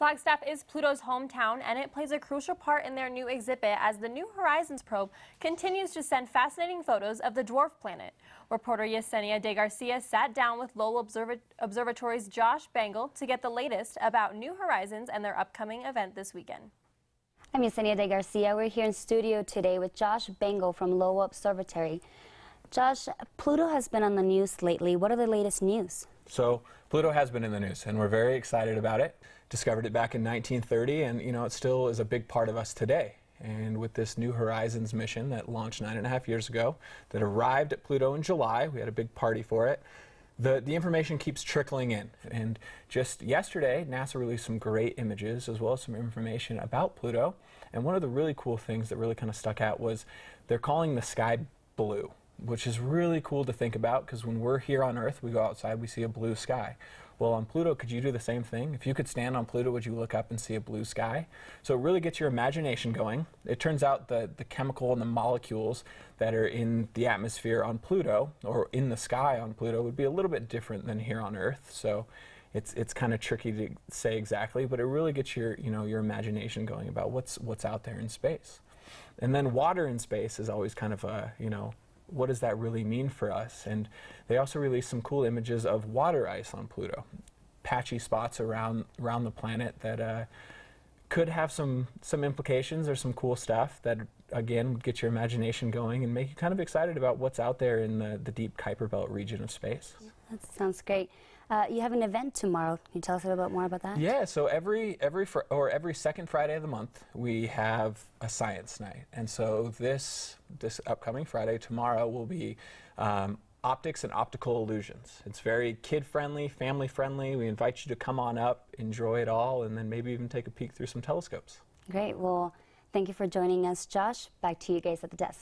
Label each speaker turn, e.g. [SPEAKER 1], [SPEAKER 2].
[SPEAKER 1] Flagstaff is Pluto's hometown, and it plays a crucial part in their new exhibit as the New Horizons probe continues to send fascinating photos of the Dwarf Planet. Reporter Yesenia De Garcia sat down with Lowell Observatory's Josh Bangle to get the latest about New Horizons and their upcoming event this weekend.
[SPEAKER 2] I'm Yesenia De Garcia. We're here in studio today with Josh Bangle from Lowell Observatory. Josh, Pluto has been on the news lately. What are the latest news?
[SPEAKER 3] So Pluto has been in the news, and we're very excited about it. Discovered it back in 1930, and it still is a big part of us today. And with this New Horizons mission that launched 9.5 years ago, that arrived at Pluto in July, we had a big party for it. The information keeps trickling in, and just yesterday, NASA released some great images as well as some information about Pluto. And one of the really cool things that really kind of stuck out was they're calling the sky blue, which is really cool to think about, because when we're here on Earth, we go outside, we see a blue sky. Well, on Pluto, could you do the same thing? If you could stand on Pluto, would you look up and see a blue sky? So it really gets your imagination going. It turns out the chemical and the molecules that are in the atmosphere on Pluto, or in the sky on Pluto, would be a little bit different than here on Earth. So it's kind of tricky to say exactly, but it really gets your your imagination going about what's out there in space. And then water in space is always kind of a what does that really mean for us? And they also released some cool images of water ice on Pluto, patchy spots around the planet that could have some implications or some cool stuff that again would get your imagination going and make you kind of excited about what's out there in the deep Kuiper Belt region of space.
[SPEAKER 2] That sounds great. You have an event tomorrow. Can you tell us a little bit more about that?
[SPEAKER 3] Yeah, so every second Friday of the month we have a science night, and so this upcoming Friday, tomorrow, will be optics and optical illusions. It's very kid-friendly, family-friendly. We invite you to come on up, enjoy it all, and then maybe even take a peek through some telescopes.
[SPEAKER 2] Great. Well, thank you for joining us, Josh. Back to you guys at the desk.